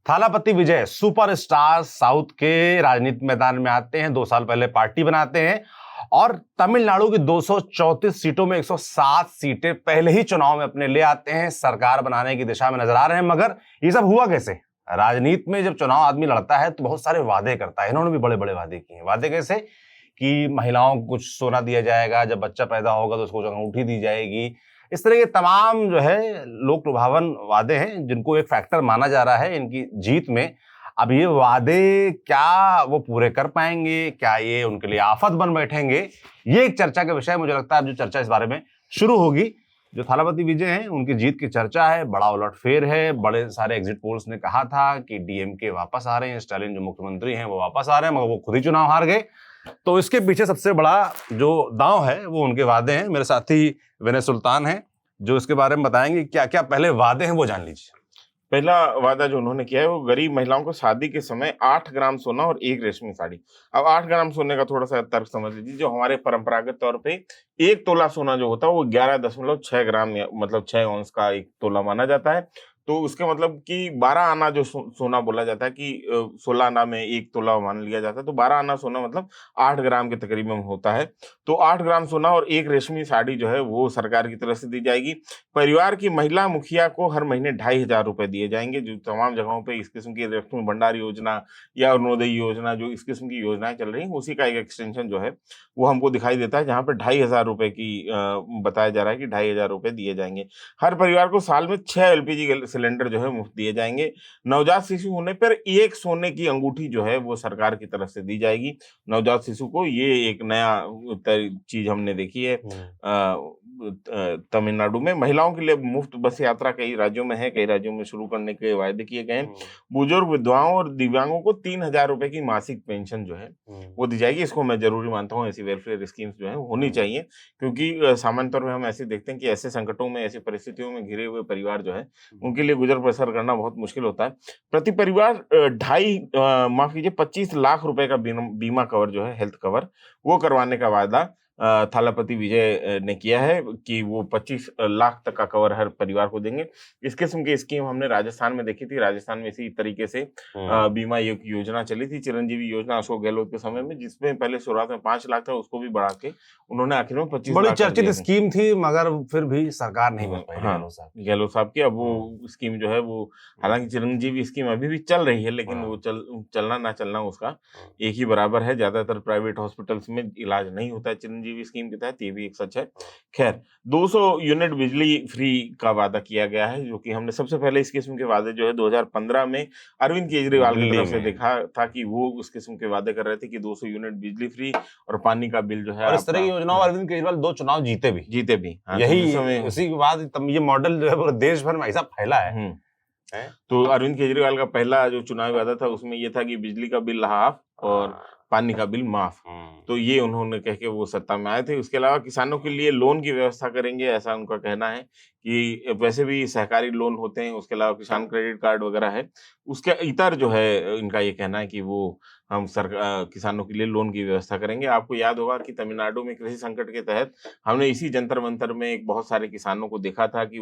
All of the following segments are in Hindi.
थालापति विजय सुपरस्टार साउथ के राजनीति मैदान में आते हैं। 2 साल पहले पार्टी बनाते हैं और तमिलनाडु की 234 सीटों में 107 सीटें पहले ही चुनाव में अपने ले आते हैं। सरकार बनाने की दिशा में नजर आ रहे हैं। मगर ये सब हुआ कैसे? राजनीति में जब चुनाव आदमी लड़ता है तो बहुत सारे वादे करता है। इन्होंने भी बड़े बड़े वादे किए हैं। वादे कैसे? कि महिलाओं को कुछ सोना दिया जाएगा, जब बच्चा पैदा होगा तो उसको अंगूठी दी जाएगी। इस तरह के तमाम जो है लोक लुभावन वादे हैं जिनको एक फैक्टर माना जा रहा है इनकी जीत में। अब ये वादे क्या वो पूरे कर पाएंगे? क्या ये उनके लिए आफत बन बैठेंगे? ये एक चर्चा का विषय है। मुझे लगता है अब जो चर्चा इस बारे में शुरू होगी, जो थालापति विजय हैं उनकी जीत की चर्चा है, बड़ा उलटफेर है। बड़े सारे एग्जिट पोल्स ने कहा था कि डीएमके वापस आ रहे हैं, स्टालिन जो मुख्यमंत्री हैं वो वापस आ रहे हैं, मगर वो खुद ही चुनाव हार गए। तो इसके पीछे सबसे बड़ा जो दांव है वो उनके वादे हैं। मेरे साथी विनय सुल्तान हैं जो इसके बारे में बताएंगे क्या क्या पहले वादे हैं वो जान लीजिए। पहला वादा जो उन्होंने किया है वो गरीब महिलाओं को शादी के समय 8 ग्राम सोना और 1 रेशमी साड़ी। अब 8 ग्राम सोने का थोड़ा सा तर्क समझ लीजिए। जो हमारे परंपरागत तौर पे 1 तोला सोना जो होता है वो 11.6 ग्राम मतलब 6 औंस का 1 तोला माना जाता है। तो उसके मतलब कि 12 आना जो सोना बोला जाता है कि 16 आना में 1 तोला मान लिया जाता है, तो 12 आना सोना मतलब 8 ग्राम के तकरीबन होता है। तो 8 ग्राम सोना और 1 रेशमी साड़ी जो है वो सरकार की तरफ से दी जाएगी। परिवार की महिला मुखिया को हर महीने 2,500 रुपए दिए जाएंगे। जो तमाम जगहों पे इस किस्म की लक्ष्मी भंडार योजना या अरुणोदय योजना, जो इस किस्म की योजनाएं चल रही हैं, उसी का एक एक्सटेंशन जो है वो हमको दिखाई देता है, जहाँ पे 2,500 रुपए की बताया जा रहा है कि 2,500 रुपए दिए जाएंगे। हर परिवार को साल में 6 एलपीजी सिलेंडर जो है मुफ्त दिए जाएंगे। नवजात शिशु होने पर 1 सोने की अंगूठी जो है वो सरकार की तरफ से दी जाएगी नवजात शिशु को। ये एक नया चीज हमने देखी है तमिलनाडु में। महिलाओं के लिए मुफ्त बस यात्रा कई राज्यों में है, कई राज्यों में शुरू करने के वायदे किए गए हैं। बुजुर्ग, विधवाओं और दिव्यांगों को 3,000 रुपए की मासिक पेंशन जो है वो दी जाएगी। इसको मैं जरूरी मानता हूँ। ऐसी वेलफेयर स्कीम्स जो है होनी चाहिए, क्योंकि सामान्य तौर पर हम ऐसे देखते हैं कि ऐसे संकटों में, ऐसी परिस्थितियों में घिरे हुए परिवार जो है उनके लिए गुजर बसर करना बहुत मुश्किल होता है। प्रति परिवार 25 लाख रुपए का बीमा कवर जो है, हेल्थ कवर, वो करवाने का वायदा थालापति विजय ने किया है कि वो 25 लाख तक का कवर हर परिवार को देंगे। इस किस्म की स्कीम हमने राजस्थान में देखी थी। राजस्थान में इसी तरीके से बीमा योजना चली थी, चिरंजीवी योजना, अशोक गहलोत के समय में, जिसमें पहले शुरुआत में 5 लाख था, उसको भी बढ़ा के उन्होंने आखिर में 25 बड़ी लाख चर्चित स्कीम थी, मगर फिर भी सरकार नहीं बन पाई गहलोत साहब की। अब वो स्कीम जो है वो, हालांकि चिरंजीवी स्कीम अभी भी चल रही है, लेकिन वो चलना ना चलना उसका एक ही बराबर है। ज्यादातर प्राइवेट हॉस्पिटल्स में इलाज नहीं होता है चिरंजीवी स्कीम के तहत, ये भी एक सच है। खैर, 200 यूनिट बिजली फ्री का वादा किया गया है, जो कि हमने सबसे पहले इस किस्म के वादे जो है 2015 में अरविंद केजरीवाल की तरफ से देखा था कि वो उस किस्म के वादे कर रहे थे कि 200 यूनिट बिजली फ्री और पानी का बिल जो है। और इस तरह की योजनाओं अरविंद केजरीवाल 2 चुनाव जीते भी। हाँ, यही उसी के बाद ये मॉडल जो है पूरे देश भर में ऐसा फैला है। तो अरविंद केजरीवाल का पहला जो चुनावी वादा था उसमें ये था कि बिजली का बिल हाफ और पानी का बिल माफ। तो ये उन्होंने कह के वो सत्ता में आए थे। उसके अलावा किसानों के लिए लोन की व्यवस्था करेंगे, ऐसा उनका कहना है कि वैसे भी सहकारी लोन होते हैं, उसके अलावा किसान क्रेडिट कार्ड वगैरह है, उसके इतर जो है इनका ये कहना है कि वो हम किसानों के लिए लोन की व्यवस्था करेंगे। आपको याद होगा कि तमिलनाडु में कृषि संकट के तहत हमने इसी जंतर मंतर में एक बहुत सारे किसानों को देखा था कि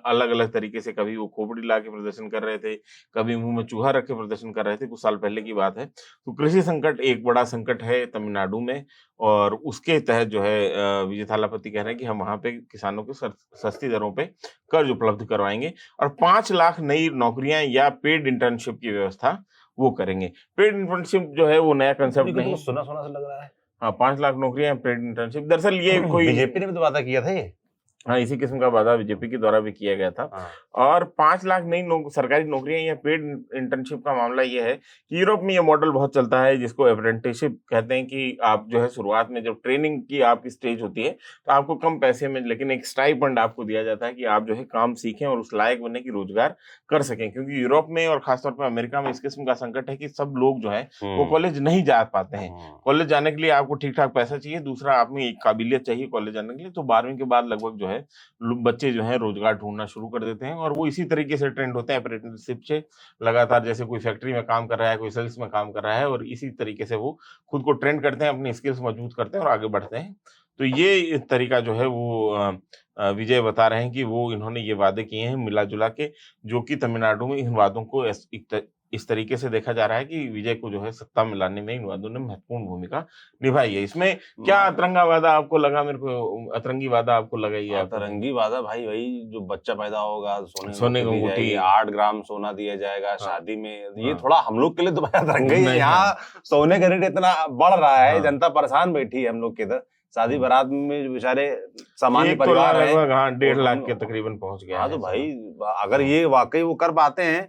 अलग अलग तरीके से, कभी वो खोपड़ी ला के प्रदर्शन कर रहे थे, कभी मुंह में चूहा रख के प्रदर्शन कर रहे थे। कुछ साल पहले की बात है। तो कृषि संकट एक बड़ा संकट है तमिलनाडु में, और उसके तहत जो है विजय थालापति कह रहे हैं कि हम वहां पे किसानों को सस्ती दरों पे कर्ज उपलब्ध करवाएंगे और 5 लाख नई नौकरियां या पेड इंटर्नशिप की व्यवस्था वो करेंगे। पेड इंटर्नशिप जो है वो नया कंसेप्ट नहीं, सुना से लग रहा है। हाँ, 5 लाख नौकरियां पेड इंटर्नशिप। दरअसल ये कोई बीजेपी ने भी तो वादा किया था ये। हाँ, इसी किस्म का वादा बीजेपी के द्वारा भी किया गया था। और 5 लाख नई सरकारी नौकरियां या पेड इंटर्नशिप का मामला ये है कि यूरोप में ये मॉडल बहुत चलता है, जिसको अप्रेंटिसशिप कहते हैं, कि आप जो है शुरुआत में जब ट्रेनिंग की आपकी स्टेज होती है तो आपको कम पैसे में लेकिन एक स्टाइपेंड आपको दिया जाता है कि आप जो है काम सीखें और उस लायक बनने की रोजगार कर सकें। क्योंकि यूरोप में और खासतौर पर अमेरिका में इस किस्म का संकट है कि सब लोग जो है वो कॉलेज नहीं जा पाते हैं। कॉलेज जाने के लिए आपको ठीक ठाक पैसा चाहिए, दूसरा आप में एक काबिलियत चाहिए कॉलेज जाने के लिए। तो 12वीं के बाद लगभग जो है बच्चे जो है रोजगार ढूंढना शुरू कर देते हैं, और वो इसी तरीके से ट्रेंड होते हैं अप्रेंटिसशिप से लगातार। जैसे कोई फैक्ट्री में काम कर रहा है, कोई सेल्स में काम कर रहा है, और इसी तरीके से वो खुद को ट्रेंड करते हैं, अपनी स्किल्स मजबूत करते हैं और आगे बढ़ते हैं। तो ये तरीका जो है वो विजय बता रहे हैं कि वो इन्होंने ये वादे किए हैं मिला जुला के, जो कि तमिलनाडु में इन वादों को एक इस तरीके से देखा जा रहा है कि विजय को जो है सत्ता में लाने में इन वादों ने महत्वपूर्ण भूमिका निभाई है। इसमें क्या अतरंगा वादा आपको लगा? मेरे को अतरंगी वादा आपको लगा? ये अतरंगी वादा भाई वही जो बच्चा पैदा होगा सोने की अंगूठी, 8 ग्राम सोना दिया जाएगा शादी में। ये थोड़ा हम लोग के लिए तो भाई अतरंगा ही है। यहाँ सोने का रेट इतना बढ़ रहा है, जनता परेशान बैठी है हम लोग के इधर। शादी बारात में बेचारे सामान्य परिवार है, 1.5 लाख के तकरीबन पहुंच गया। हाँ तो भाई अगर ये वाकई वो कर पाते हैं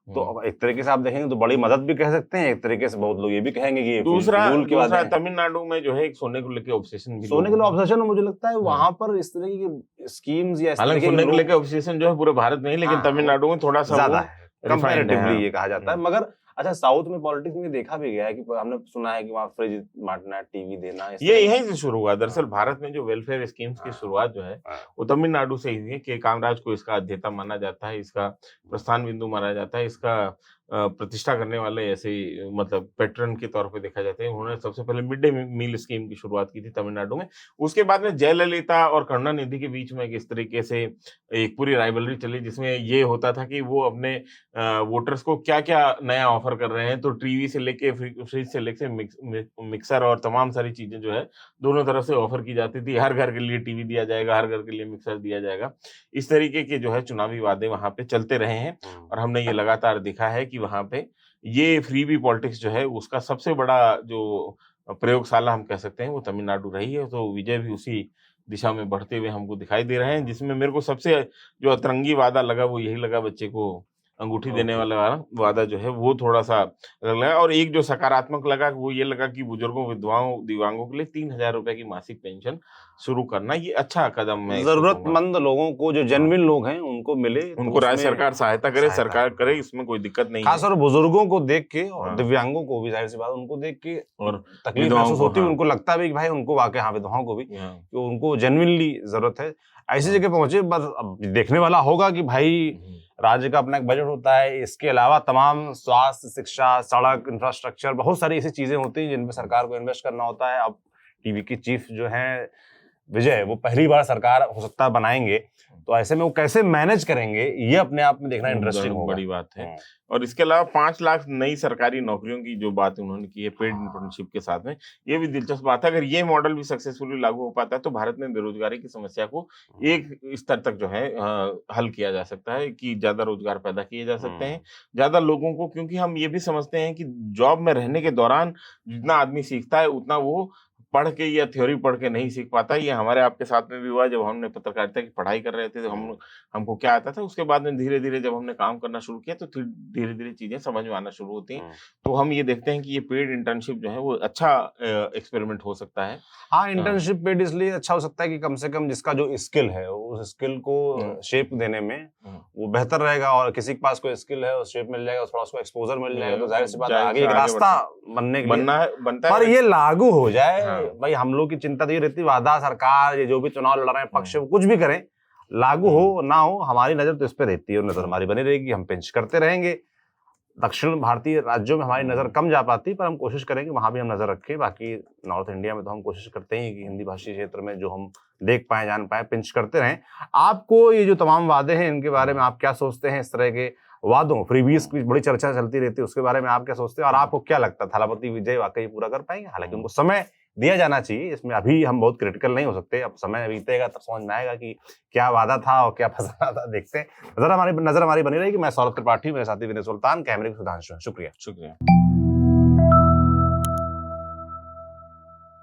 तो एक तरीके से आप देखेंगे तो बड़ी मदद भी कह सकते हैं, एक तरीके से बहुत लोग ये भी कहेंगे कि दूसरा तमिलनाडु में जो है एक सोने को लेके ऑब्सेशन, सोने के लिए ऑब्सेशन मुझे लगता है वहां पर इस तरह की स्कीम्स या हालांकि सोने को लेके ऑब्सेशन जो है पूरे भारत में ही, लेकिन तमिलनाडु में थोड़ा सा ज्यादा है कंपैरेटिवली ये कहा जाता है। मगर अच्छा साउथ में पॉलिटिक्स में देखा भी गया है कि हमने सुना है कि वहाँ फ्रिज बांटना, टीवी देना, ये यहीं से शुरू हुआ। दरअसल भारत में जो वेलफेयर स्कीम्स की शुरुआत जो है वो तमिलनाडु से ही है। के कामराज को इसका अध्येता माना जाता है, इसका प्रस्थान बिंदु माना जाता है, इसका प्रतिष्ठा करने वाले ऐसे मतलब पैटर्न के तौर पे देखा जाता है। उन्होंने सबसे पहले मिड डे मील स्कीम की शुरुआत की थी तमिलनाडु में। उसके बाद में जयललिता और करुणानिधि के बीच में इस तरीके से एक पूरी राइवलरी चली, जिसमें ये होता था कि वो अपने वोटर्स को क्या क्या नया ऑफर कर रहे हैं। तो टीवी से लेके फ्रिज से लेके मिक्सर और तमाम सारी चीजें जो है दोनों तरफ से ऑफर की जाती थी। हर घर के लिए टीवी दिया जाएगा, हर घर के लिए मिक्सर दिया जाएगा। इस तरीके के जो है चुनावी वादे वहां पे चलते रहे हैं और हमने ये लगातार देखा है कि वहां पे ये फ्रीबी पॉलिटिक्स जो है उसका सबसे बड़ा जो प्रयोगशाला हम कह सकते हैं वो तमिलनाडु रही है। तो विजय भी उसी दिशा में बढ़ते हुए हमको दिखाई दे रहे हैं, जिसमें मेरे को सबसे जो अतरंगी वादा लगा वो यही लगा, बच्चे को अंगूठी देने वाला वादा जो है वो थोड़ा सा लगा। और एक जो सकारात्मक लगा वो ये लगा कि बुजुर्गों, विधवाओं, दिव्यांगों के लिए 3,000 रुपए की मासिक पेंशन शुरू करना, ये अच्छा कदम है। जरूरतमंद लोगों को, जो जेन्युइन लोग हैं उनको मिले, उनको राज्य सरकार सहायता करे, सरकार करे, इसमें कोई दिक्कत नहीं। खासकर बुजुर्गों को देख के और दिव्यांगों को भी, जाहिर सी बात उनको देख के और तकलीफ महसूस होती है, उनको लगता है कि भाई उनको वाकई, हाँ विधवाओं को भी, कि उनको जेन्युइनली जरूरत है। ऐसी जगह पहुंचे, बस अब देखने वाला होगा कि भाई राज्य का अपना एक बजट होता है, इसके अलावा तमाम स्वास्थ्य, शिक्षा, सड़क, इंफ्रास्ट्रक्चर, बहुत सारी ऐसी चीजें होती हैं जिनमें सरकार को इन्वेस्ट करना होता है। अब टीवी की चीफ जो है विजय, वो पहली बार सरकार हो सकता है बनाएंगे, तो ऐसे में वो कैसे मैनेज करेंगे ये अपने आप में देखना इंटरेस्टिंग होगा। बड़ी बात है। और इसके अलावा 5 लाख नई सरकारी नौकरियों की जो बात उन्होंने की है पेड इंटर्नशिप के साथ में, ये भी दिलचस्प बात है। अगर ये मॉडल भी सक्सेसफुली लागू हो पाता है तो भारत में बेरोजगारी की समस्या को एक स्तर तक जो है हल किया जा सकता है, कि ज्यादा रोजगार पैदा किए जा सकते हैं ज्यादा लोगों को। क्योंकि हम ये भी समझते हैं कि जॉब में रहने के दौरान जितना आदमी सीखता है उतना वो पढ़ के या थ्योरी पढ़ के नहीं सीख पाता। ये हमारे आपके साथ में भी हुआ, जब हमने पत्रकारिता की पढ़ाई कर रहे थे तो हमको क्या आता था, उसके बाद में धीरे धीरे जब हमने काम करना शुरू किया तो धीरे धीरे चीजें समझ में आना शुरू होती हैं। तो हम ये देखते हैं कि ये पेड इंटर्नशिप जो है वो अच्छा एक्सपेरिमेंट हो सकता है। हाँ, इंटर्नशिप पेड इसलिए अच्छा हो सकता है कि कम से कम जिसका जो स्किल है उस स्किल को शेप देने में वो बेहतर रहेगा, और किसी के पास कोई स्किल है उस शेप मिल जाएगा, थोड़ा उसको एक्सपोजर मिल जाएगा, तो जाहिर सी बात है आगे एक रास्ता बनने के लिए बनता है। पर ये लागू हो जाए, भाई हम लोग की चिंता तो ये रहती, वादा सरकार ये जो भी चुनाव लड़ रहे हैं पक्ष कुछ भी करें, लागू हो ना हो, हमारी नजर तो इस पे रहती है और नजर हमारी बनी रहेगी, हम पिंच करते रहेंगे। दक्षिण भारतीय राज्यों में हमारी नजर कम जा पाती, पर हम कोशिश करेंगे वहां भी हम नजर रखें। बाकी नॉर्थ इंडिया में तो हम कोशिश करते हैं कि हिंदी भाषी क्षेत्र में जो हम देख पाए, जान पाए, पिंच करते रहें। आपको ये जो तमाम वादे हैं इनके बारे में आप क्या सोचते हैं? इस तरह के वादों, फ्रीबीज की बड़ी चर्चा चलती रहती है, उसके बारे में आप क्या सोचते हैं? और आपको क्या लगता है थालापति विजय वाकई पूरा कर पाएंगे? हालांकि उनको समय दिया जाना चाहिए, इसमें अभी हम बहुत क्रिटिकल नहीं हो सकते। अब समय बीतेगा तब समझ में आएगा कि क्या वादा था और क्या फसाना था। देखते हैं। नजर हमारी बनी रहेगी। मैं सौरभ त्रिपाठी, मेरे साथी विनय सुल्तान, कैमरे की सुधांशु। शुक्रिया।